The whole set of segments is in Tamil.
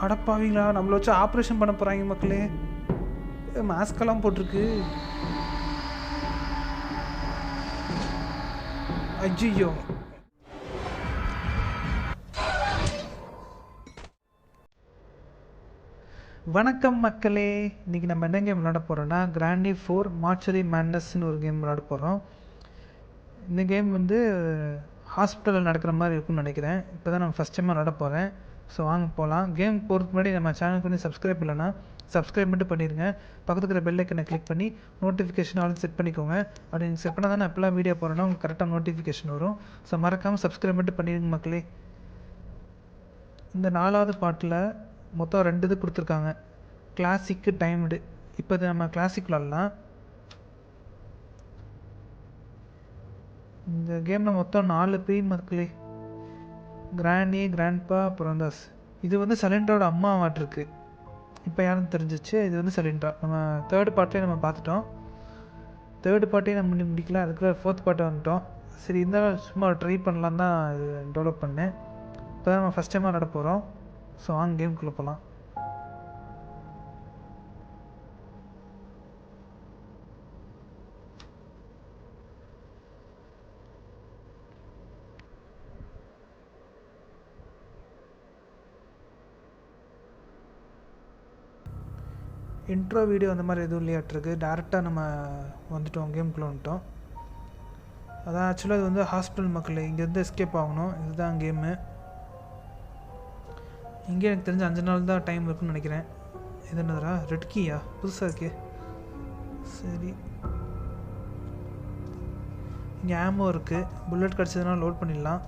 அடப்பாவீங்களா, நம்மளை வச்சு ஆப்ரேஷன் பண்ண போகிறாங்க மக்களே. மாஸ்கெல்லாம் போட்டிருக்கு. ஐயோ, வணக்கம் மக்களே. இன்றைக்கி நம்ம என்ன கேம் விளாட போகிறோன்னா கிராண்டி 4 மார்ச்சரி மேட்னஸ்ன்னு ஒரு கேம் விளாட போகிறோம். இந்த கேம் வந்து ஹாஸ்பிட்டலில் நடக்கிற மாதிரி இருக்குன்னு நினைக்கிறேன். இப்போ தான் நான் ஃபஸ்ட் டைமாக விளாட போகிறேன். ஸோ வாங்க போகலாம். கேம் போகிறதுக்கு முன்னாடி நம்ம சேனலுக்கு வந்து சப்ஸ்கிரைப் இல்லைன்னா சப்ஸ்கிரைப் மட்டும் பண்ணிடுங்க. பக்கத்துக்கு இருக்கிற பெல் ஐக்கனை கிளிக் பண்ணி நோட்டிஃபிகேஷன் ஆல் செட் பண்ணிக்கோங்க. அப்படி நீங்கள் செட் பண்ணால் தான் நான் எப்போலாம் வீடியோ போகிறேன்னா உங்களுக்கு கரெக்டாக நோட்டிஃபிகேஷன் வரும். ஸோ மறக்காமல் சப்ஸ்கிரைப் மட்டும் பண்ணிடுங்க மக்களே. இந்த 4வது பாட்டில் மொத்தம் 2 இது கொடுத்துருக்காங்க, கிளாசிக்கு டைம்டு. இப்போ இது நம்ம கிளாசிக் விளாட்லாம். இந்த கேமில் மொத்தம் 4 பேர் மக்களே. கிராண்டி, கிராண்ட்பா, அப்புறம் தாஸ். இது வந்து சலிண்டரோட அம்மா வாட்டிருக்கு. இப்போ யாரும் தெரிஞ்சிச்சு, இது வந்து சலிண்டா. நம்ம 3rd பார்ட்லேயே நம்ம பார்த்துட்டோம். 3rd பார்ட்டையும் நம்ம முடிக்கல, அதுக்குள்ள 4th பார்ட்டை வந்துட்டோம். சரி, இருந்தாலும் சும்மா ட்ரை பண்ணலாம் தான் இது டெவலப் பண்ணேன். இப்போ தான் நம்ம ஃபஸ்ட் டைமாக விளாட போகிறோம். ஸோ வாங்க கேமுக்குள்ளே போகலாம். இன்ட்ரோ வீடியோ அந்த மாதிரி எதுவும் இல்லையாட்டிருக்கு. டேரெக்டாக நம்ம வந்துட்டோம், கேமுக்குள்ளே வந்துட்டோம். அதான் ஆக்சுவலாக இது வந்து ஹாஸ்பிட்டல் மக்கள், இங்கேருந்து எஸ்கேப் ஆகணும். இதுதான் கேமு. இங்கே எனக்கு தெரிஞ்ச 5 நாள் தான் டைம் இருக்குன்னு நினைக்கிறேன். இது என்னதுரா, ரெட் கீயா, புதுசாக இருக்கே. சரி, இங்கே ஆமோ இருக்குது. புல்லட் கிடச்சதுனால லோட் பண்ணிடலாம்.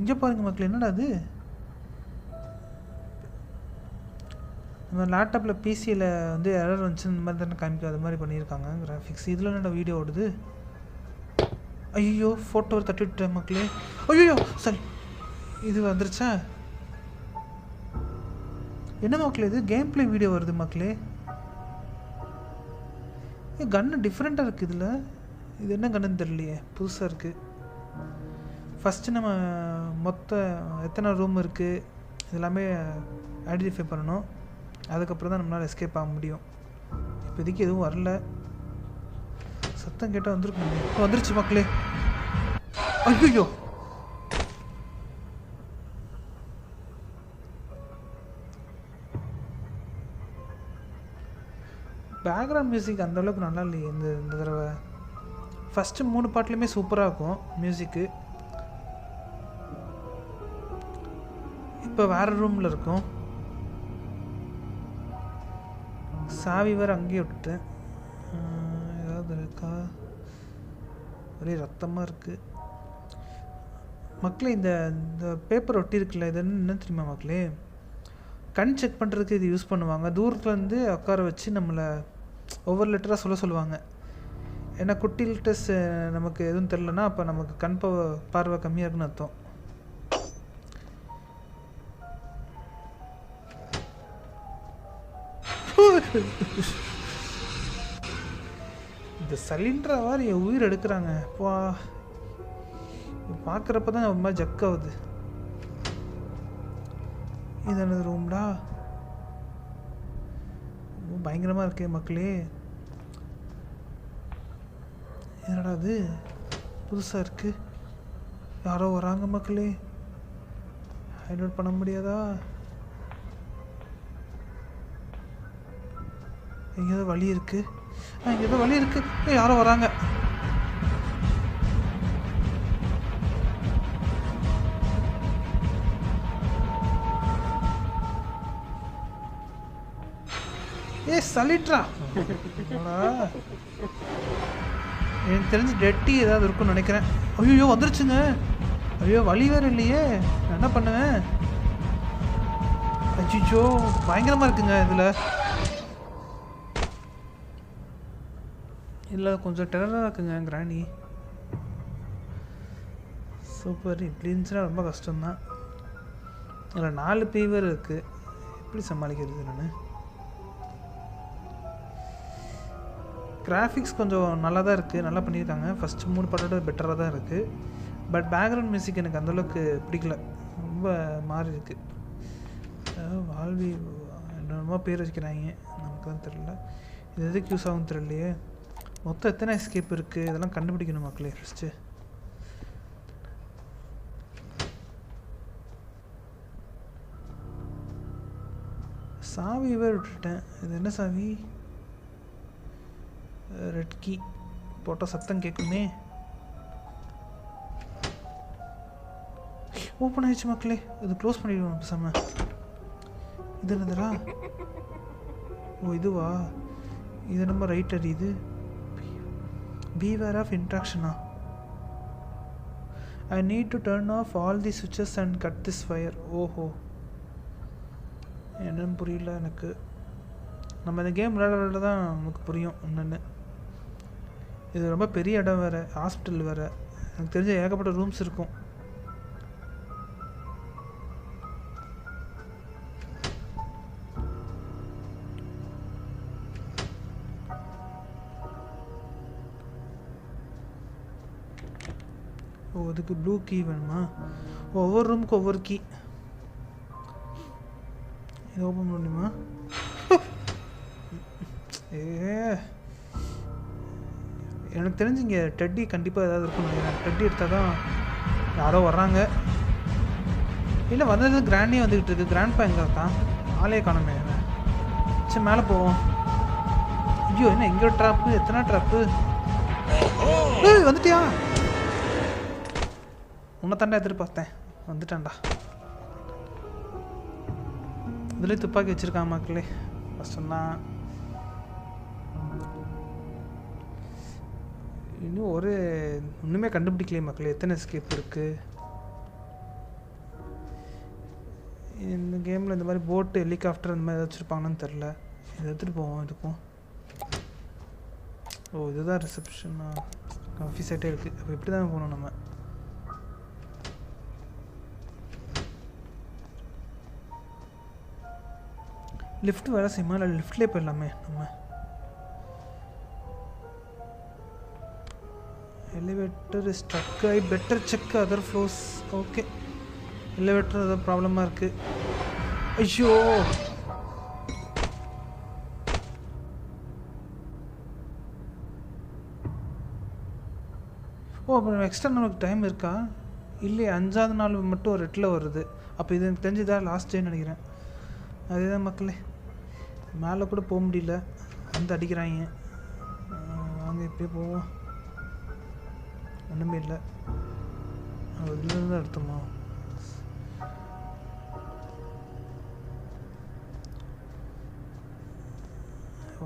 இங்கே பாருங்க மக்கள், என்னடா அது, நம்ம லேப்டாப்பில் பிசியில் வந்து எரர் வந்துச்சு இந்த மாதிரி தானே காமிக்கும், அது மாதிரி பண்ணியிருக்காங்க கிராஃபிக்ஸ். இதில் என்னடா வீடியோ ஓடுது. ஐயோ, ஃபோட்டோ தட்டி விட்டேன் மக்களே. ஐயோ சரி, இது வந்துருச்சா என்ன மக்களே, இது கேம் பிளே வீடியோ வருது மக்களே. கன்னு டிஃப்ரெண்ட்டாக இருக்குது இதில். இது என்ன கன்னுன்னு தெரியலையே, புதுசாக இருக்குது. ஃபஸ்ட்டு நம்ம எத்தனை ரூம் இருக்குது இதெல்லாமே ஐடென்டிஃபை பண்ணணும். அதுக்கப்புறம் தான் நம்மளால் எஸ்கேப் ஆக முடியும். இப்போதைக்கு எதுவும் வரல. சத்தம் கேட்டால் வந்துருக்கணும். இப்போ வந்துருச்சு மக்களே. ஐயோ, பேக்ரவுண்ட் மியூசிக் அந்தளவுக்கு நல்லா இல்லையே இந்த தடவை. ஃபஸ்ட்டு 3 பாட்டுலையுமே சூப்பராக இருக்கும் மியூசிக்கு. இப்போ வேறு ரூமில் இருக்கும். சாவி வேறு அங்கேயே விட்டுட்டேன். ஏதாவது இருக்கா, ஒரே ரத்தமாக இருக்குது மக்களே. இந்த பேப்பர் ஒட்டி இருக்குல்ல, இது என்ன தெரியுமா மக்களே, கண் செக் பண்ணுறதுக்கு இது யூஸ் பண்ணுவாங்க. தூரத்துலேருந்து உட்கார வச்சு நம்மளை ஒவ்வொரு லெட்டராக சொல்லுவாங்க. ஏன்னா குட்டி லெட்டர்ஸ் நமக்கு எதுவும் தெரிலனா அப்போ நமக்கு கண் பார்வை கம்மியாக இருக்குன்னு அர்த்தம். இந்த சிலிண்டரை வாரி என் உயிர் எடுக்கிறாங்க. அப்பா, பார்க்குறப்ப தான் ஒரு மாதிரி ஜக் ஆகுது. இது என்னது ரூம்டா, பயங்கரமாக இருக்கே மக்களே. என்னடா அது புதுசாக இருக்குது, யாரோ வராங்க மக்களே. ஹைட் பண்ண முடியாதா, எங்கேயாவது வழி இருக்குது. இங்கே ஏதோ வழி இருக்குது, யாரோ வராங்க. சலிட்ரா, எனக்கு தெரிஞ்சு டெட்டி ஏதாவது இருக்குன்னு நினைக்கிறேன். ஐயோ வந்துருச்சுங்க. ஐயோ வழி வேறு இல்லையே, நான் என்ன பண்ணுவேன். அச்சிச்சோ, பயங்கரமாக இருக்குங்க இதில். இல்லை கொஞ்சம் டெரராக இருக்குங்க கிராணி. சூப்பர். இப்படி இருந்துச்சுன்னா ரொம்ப கஷ்டம்தான். இதில் 4 பேர் இருக்குது, எப்படி சமாளிக்கிறது நான். கிராஃபிக்ஸ் கொஞ்சம் நல்லா தான் இருக்குது, நல்லா பண்ணியிருக்காங்க. ஃபஸ்ட்டு 3 பாட்டோட பெட்டராக தான் இருக்குது. பட் பேக்ரவுண்ட் மியூசிக் எனக்கு அந்தளவுக்கு பிடிக்கல, ரொம்ப மாறி இருக்கு. வால்வி என்னென்னமோ பேர் வச்சுக்கிறாங்க, நமக்கு தான் தெரில. இது எதுக்கு யூஸ் ஆகும் தெரியலையே. மொத்தம் எத்தனை எஸ்கேப் இருக்குது, இதெல்லாம் கண்டுபிடிக்கணும் மக்களே ஃபஸ்ட்டு. சாவி விட்டுட்டேன். இது என்ன சாவி? ரெட் கீ போட்டால் சத்தம் கேட்குமே. ஓப்பன் ஆயிடுச்சு மக்களே. இது க்ளோஸ் பண்ணிடுவோம் பேசாம. இது என்னதுடா? ஓ இதுவா? இது நம்ம ரைட் அடியுது. பீவேர் ஆஃப் இன்ட்ராக்ஷனா? I need to turn off all the switches and cut this fire. ஓஹோ, என்னன்னு புரியல எனக்கு. நம்ம இந்த கேம் விளையாட தான் நமக்கு புரியும் என்னென்னு. இது ரொம்ப பெரிய இடம் வேறு, ஹாஸ்பிட்டல் வேறு. எனக்கு தெரிஞ்ச ஏகப்பட்ட ரூம்ஸ் இருக்கும். ஓ இதுக்கு ப்ளூ கீ வேணுமா? ஒவ்வொரு ரூமுக்கு ஒவ்வொரு கீ. இது ஓப்பன் பண்ணுமா? எனக்கு தெரிஞ்சு இங்கே டெட்டி கண்டிப்பாக ஏதாவது இருக்கும்னு நினைக்கிறேன். டெட்டி எடுத்தால் தான் யாரோ வர்றாங்க. இல்லை வந்தது கிராண்டே வந்துக்கிட்டு இருக்கு. கிராண்ட் பா எங்கே இருக்கான்? ஆளே காணுமே. சரி மேலே போவோம். ஐயோ என்ன எங்கே ட்ராப்பு? எத்தனை ட்ராப்பு? வந்துட்டியா? உன்னை தாண்டா எதிர்பார்த்தேன். வந்துட்டான்டா. இதுலேயும் துப்பாக்கி வச்சுருக்கான் மக்களே. கஷ்டம்தான். இன்னும் ஒன்றுமே கண்டுபிடிக்கலையே மக்களே. எத்தனை எஸ்கேப் இருக்குது இந்த கேமில்? இந்த மாதிரி போட்டு ஹெலிகாப்டர் இந்த மாதிரி வச்சுருப்பாங்கன்னு தெரில. இதை எடுத்துகிட்டு போவோம். இதுக்கும் ஓ இதுதான் ரிசப்ஷனா? ஆஃபீஸ் ஆகிட்டே இருக்குது. அப்போ இப்படி தான் போகணும் நம்ம. லிஃப்ட் வேலை செய்யுமா? இல்லை லிஃப்ட்லேயே போயிடலாமே நம்ம. Elevator struck. ஐ better check other floors. Okay, elevator ஏதாவது ப்ராப்ளமாக இருக்குது. ஐயோ ஓ அப்புறம் எக்ஸ்ட்ரா நமக்கு டைம் இருக்கா? இல்லையே, 5ஆவது நாள் மட்டும் ரெட்டில் வருது. அப்போ இது எனக்கு தெரிஞ்சுதான் லாஸ்ட் டேன்னு நினைக்கிறேன். அதேதான் மக்களே. மேலே கூட போக முடியல, வந்து அடிக்கிறாங்க. வாங்க இப்படியே போவோம். ஒன்றுமே இல்லை. இதுலேருந்து தான் எடுத்தோமா?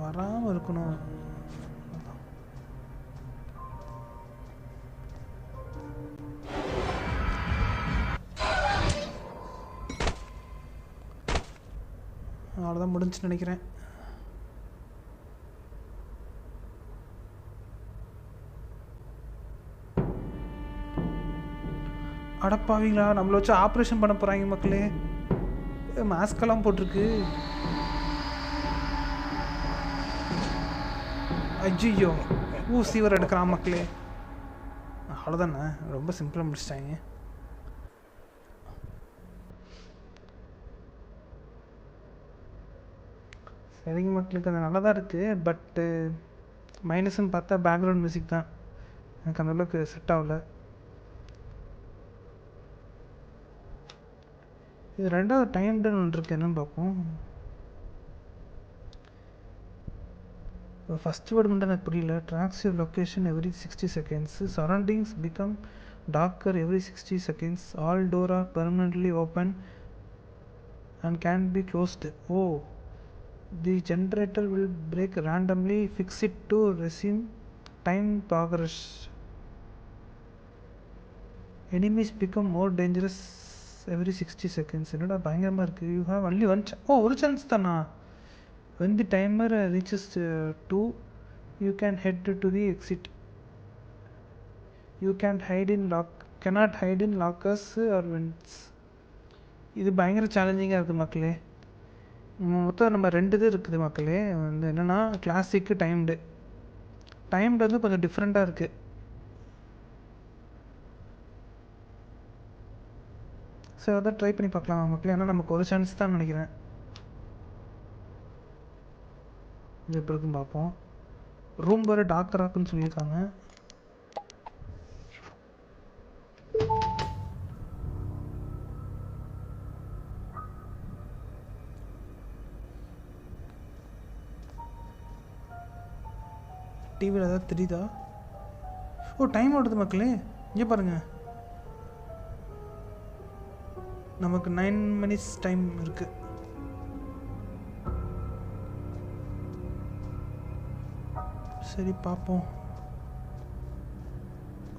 வராமல் இருக்கணும். அவ்வளோதான் முடிஞ்சுன்னு நினைக்கிறேன். அடப்பாவீங்களா, நம்மளை வச்சு ஆப்ரேஷன் பண்ண போகிறாங்க மக்களே. மாஸ்கெல்லாம் போட்டிருக்கு. ஐயோ ஊசிவர் எடுக்கிறான் மக்களே. அவ்வளோதானே, ரொம்ப சிம்பிளாக முடிச்சிட்டாங்க. சரிங்க மக்களுக்கு, அது நல்லா தான் இருக்குது. பட்டு மைனஸ்ன்னு பார்த்தா பேக்ரவுண்ட் மியூசிக் தான் எனக்கு அந்தளவுக்கு செட் ஆகலை. இது ரெண்டாவது டைம்டுன்னு ஒன்று இருக்குது, என்னன்னு பார்ப்போம். ஃபஸ்ட் வேர்டு மட்டும் எனக்கு புரியல. Tracks your location every 60 seconds. Surroundings become darker every 60 seconds. All door are permanently open and can be closed. Oh the generator will break randomly. Fix it to resume time progress. Enemies become more dangerous every 60 seconds. என்னடா பயங்கரமாக இருக்குது. யூ ஹாவ் ஒன்லி ஒன் ஒரு சான்ஸ் தானா? when the timer reaches 2 you can head to the exit. You can't hide in cannot hide in lockers or vents. இது பயங்கர சேலஞ்சிங்காக இருக்குது மக்களே. மொத்தம் நம்ம 2 இது இருக்குது மக்களே. வந்து என்னென்னா கிளாசிக்கு டைம்டு வந்து கொஞ்சம் டிஃப்ரெண்ட்டாக இருக்குது. ஸோ அதான் ட்ரை பண்ணி பார்க்கலாம் மக்களே. ஆனால் நமக்கு ஒரு சான்ஸ் தான் நினைக்கிறேன். இது எப்படி இருக்குன்னு பார்ப்போம். ரூம் வேறு டாக்டர் ஆக்குன்னு சொல்லியிருக்காங்க. டிவியில் ஏதாவது தெரியுதா? ஓ, டைம் ஓடுது மக்களே. இங்கே பாருங்கள், நமக்கு 9 minutes டைம் இருக்குது. சரி பார்ப்போம்.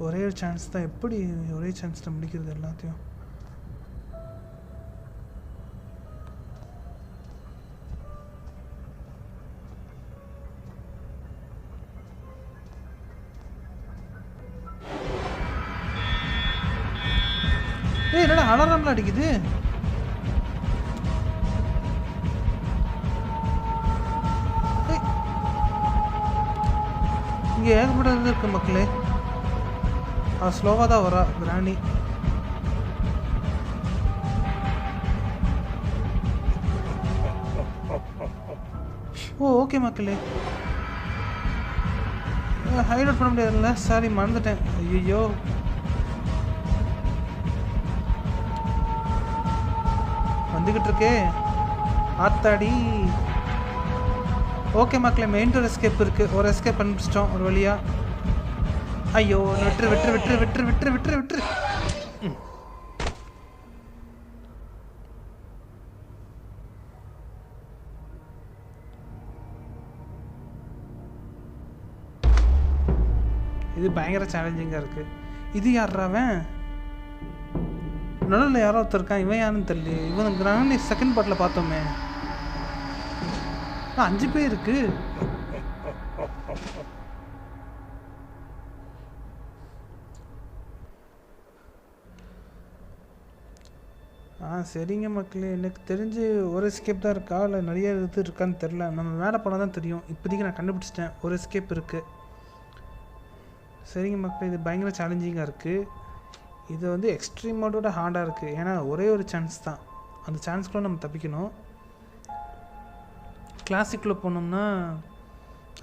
ஒரே ஒரு சான்ஸ் தான். எப்படி ஒரே சான்ஸில் முடிக்கிறது எல்லாத்தையும்? என்னடா அலாரம்லாம் அடிக்குது? இங்கே ஏகப்பட்டது இருக்கு மக்களே. அது ஸ்லோவாக தான் வரா கிராணி. ஓ ஓகே மக்களே, ஹைலைட் பண்ண முடியாதுல்ல. சாரி, மறந்துட்டேன். ஐயோ, வந்துக்கிட்டு இருக்கே ஆத்தாடி. ஓகே மக்களே, மெயின் டோர் எஸ்கேப் இருக்குது. ஒரு எஸ்கேப் பண்ணிச்சிட்டோம் ஒரு வழியா. ஐயோ, விட்டுரு விட்டுரு விட்டுரு விட்டுரு விட்டுரு விட்டுரு விட்டுரு. இது பயங்கர சேலஞ்சிங்காக இருக்குது. இது யாராவன்? நடுவில் யாரோ ஒருத்தர் இருக்கான். இவன் யாருன்னு தெரியல. இவன் கிராண்டி செகண்ட் பார்ட்டில் பார்த்தோமே. 5 பேர் இருக்கு. சரிங்க மக்களே, எனக்கு தெரிஞ்சு ஒரு எஸ்கேப் தான் இருக்கா, இல்லை நிறைய இது இருக்கான்னு தெரில. நம்ம மேலே போனால் தான் தெரியும். இப்போதைக்கு நான் கண்டுபிடிச்சிட்டேன், ஒரு எஸ்கேப் இருக்குது. சரிங்க மக்களே, இது பயங்கர சேலஞ்சிங்காக இருக்குது. இது வந்து எக்ஸ்ட்ரீம் மோடோட ஹார்டாக இருக்குது. ஏன்னா ஒரே ஒரு சான்ஸ் தான். அந்த சான்ஸ்க்குள்ளே நம்ம தப்பிக்கணும். கிளாசிக்கில் போனோம்னா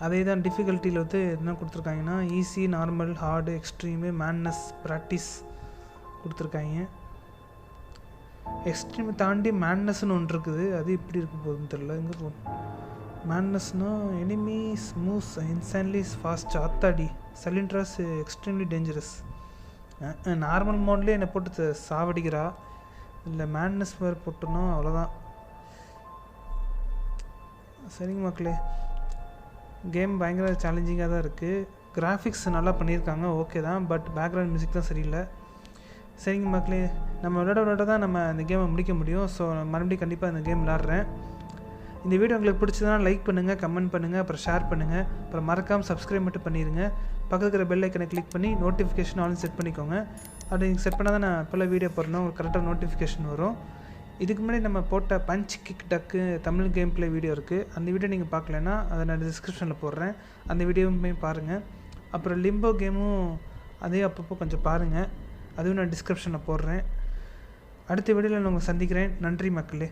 அதே தான். டிஃபிகல்ட்டியில் வந்து என்ன கொடுத்துருக்காங்கன்னா easy, normal, hard, extreme, madness, practice கொடுத்துருக்காங்க. எக்ஸ்ட்ரீமை தாண்டி மேட்னஸ்ன்னு ஒன்று இருக்குது. அது இப்படி இருக்க போகுதுன்னு தெரில. எங்கே போகும் மேட்னஸ்னால் எனிமீஸ் மூவ்ஸ் இன்ஸ்டன்ட்லி ஃபாஸ்ட். ஆத்தாடி, சலிண்ட்ராஸ் எக்ஸ்ட்ரீம்லி டேஞ்சரஸ். நார்மல் மோட்லேயே என்னை போட்டு சாவடிக்கிறா. இல்லை மேட்னஸ் வேறு போட்டோன்னா அவ்வளோதான். சரிங்க மக்களே, கேம் பயங்கர சேலஞ்சிங்காக தான் இருக்குது. கிராஃபிக்ஸ் நல்லா பண்ணியிருக்காங்க, ஓகே தான். பட் பேக்ரவுண்ட் மியூசிக் தான் சரியில்லை. சரிங்க மக்களே, நம்ம விளையாட தான் நம்ம இந்த கேமை முடிக்க முடியும். ஸோ மறுபடியும் கண்டிப்பாக இந்த கேம் விளாட்றேன். இந்த வீடியோ உங்களுக்கு பிடிச்சதுனா லைக் பண்ணுங்கள், கமெண்ட் பண்ணுங்கள், அப்புறம் ஷேர் பண்ணுங்கள். அப்புறம் மறக்காமல் சப்ஸ்கிரைப் மட்டும் பண்ணிடுங்க. பக்கத்தில் இருக்கிற பெல் ஐக்கனை கிளிக் பண்ணி நோட்டிஃபிகேஷன் ஆல் செட் பண்ணிக்கோங்க. அப்படி நீங்கள் செட் பண்ணால் தான் நான் இப்போல்லாம் வீடியோ போடுறேன்னா உங்களுக்கு கரெக்டாக நோட்டிஃபிகேஷன் வரும். இதுக்கு முன்னாடி நம்ம போட்ட பஞ்ச் கிக் டக்கு தமிழ் கேம் ப்ளே வீடியோ இருக்குது. அந்த வீடியோ நீங்கள் பார்க்கலன்னா அதை நான் டிஸ்கிரிப்ஷனில் போடுறேன். அந்த வீடியோவுமே பாருங்கள். அப்புறம் லிம்போ கேமும் அதே அப்பப்போ கொஞ்சம் பாருங்கள். அதுவும் நான் டிஸ்கிரிப்ஷனில் போடுறேன். அடுத்த வீடியோவில் நான் உங்களை சந்திக்கிறேன். நன்றி மக்களே.